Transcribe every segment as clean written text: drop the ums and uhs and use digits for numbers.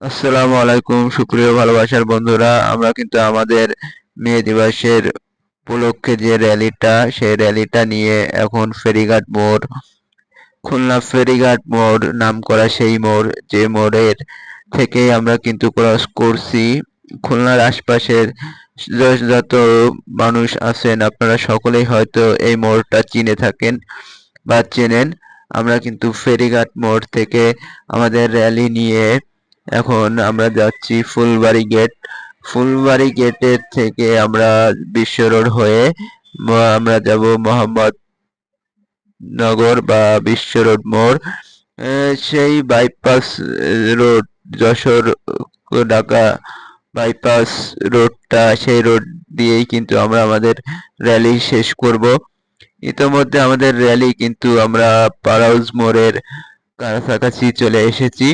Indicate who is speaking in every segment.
Speaker 1: আসসালামু আলাইকুম সুপ্রিয় ভালোবাসার বন্ধুরা, আমরা কিন্তু আমাদের মে দিবসের উপলক্ষে যে র্যালিটা, সেই র্যালিটা নিয়ে এখন ফেরিঘাট মোড়, খুলনা ফেরিঘাট মোড় নাম করা সেই মোড়, যে মোড়ের থেকে আমরা কিন্তু ক্রস করছি খুলনার আশপাশের যত মানুষ আছেন আপনারা সকলেই হয়তো এই মোড়টা চিনে থাকেন বা চেনেন। আমরা কিন্তু ফেরিঘাট মোড় থেকে আমাদের র্যালি নিয়ে এখন আমরা যাচ্ছি ফুলবাড়ি গেট। ফুলবাড়ি গেটের থেকে আমরা বিশ্ব রোড হয়ে আমরা যাব মোহাম্মদনগর বা বিশ্ব রোড মোড়। সেই bypass road, Jessore Dhaka bypass রোডটা, সেই রোড দিয়েই কিন্তু আমরা আমাদের র্যালি শেষ করব। ইতোমধ্যে আমাদের র্যালি কিন্তু আমরা পার হাউস মোড়ের কাছাকাছি চলে এসেছি।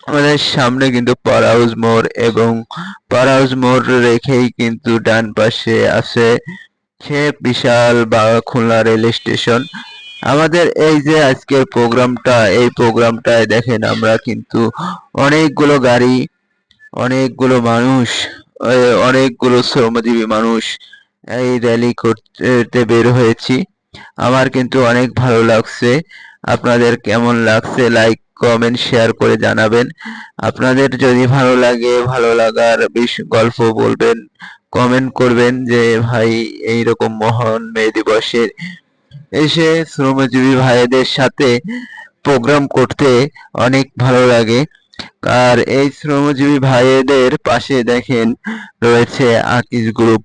Speaker 1: আমাদের সামনে কিন্তু পার হাউস মোড়, এবং পার হাউস মোড় রেখেই কিন্তু ডান পাশে আছে সে বিশাল বা খুলনা রেল স্টেশন। আমাদের এই যে আজকের প্রোগ্রামটা, এই প্রোগ্রামটায় দেখেন আমরা কিন্তু অনেকগুলো গাড়ি, অনেকগুলো মানুষ, অনেকগুলো শ্রমজীবী মানুষ এই র্যালি করতে বের হয়েছি। আমার কিন্তু অনেক ভালো লাগছে। আপনাদের কেমন লাগছে লাইক কমেন্ট শেয়ার করে জানাবেন। আপনাদের যদি ভালো লাগে, ভালো লাগার গল্প বলবেন, কমেন্ট করবেন যে ভাই এইরকম মহান মে দিবসে এসে শ্রমজীবী ভাইদের সাথে প্রোগ্রাম করতে অনেক ভালো লাগে। আর এই শ্রমজীবী ভাইদের পাশে দেখেন রয়েছে আকিজ গ্রুপ।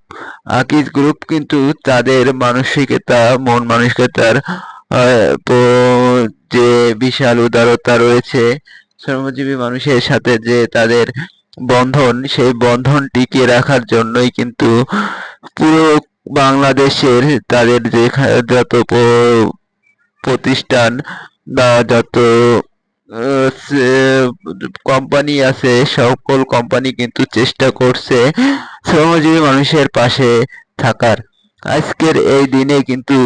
Speaker 1: আকিজ গ্রুপ কিন্তু তাদের মানসিকতা, মন মানসিকতার যে বিশাল উদারতা রয়েছে, শ্রমজীবী মানুষের সাথে যে তাদের বন্ধন, সেই বন্ধন টিকিয়ে রাখার জন্যই কিন্তু পুরো বাংলাদেশের তাদের যে যত প্রতিষ্ঠান বা যত কোম্পানি আছে, সকল কোম্পানি কিন্তু চেষ্টা করছে শ্রমজীবী মানুষের পাশে থাকার। আজকের এই দিনে কিন্তু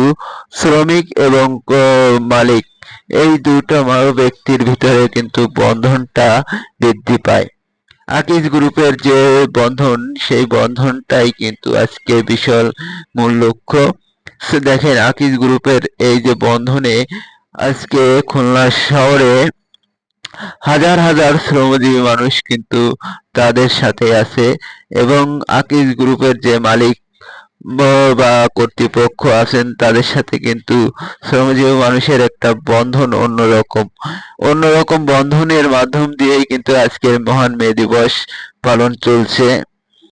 Speaker 1: শ্রমিক এবং মালিক, এই দুটো ব্যক্তির ভিতরে কিন্তু বন্ধনটা বৃদ্ধি পায়। আকিজ গ্রুপের যে বন্ধন, সেই বন্ধনটাই কিন্তু আজকে বিশাল মূল লক্ষ্য। দেখেন আকিজ গ্রুপের এই যে বন্ধনে আজকে খুলনা শহরে হাজার হাজার শ্রমজীবী মানুষ কিন্তু তাদের সাথে আছে, এবং আকিজ গ্রুপের যে মালিক বা কর্তৃপক্ষ আছেন তাদের সাথে কিন্তু শ্রমজীবী মানুষের একটা বন্ধন অন্যরকম। অন্যরকম বন্ধনের মাধ্যম দিয়েই কিন্তু আজকের মহান মে দিবস পালন চলছে।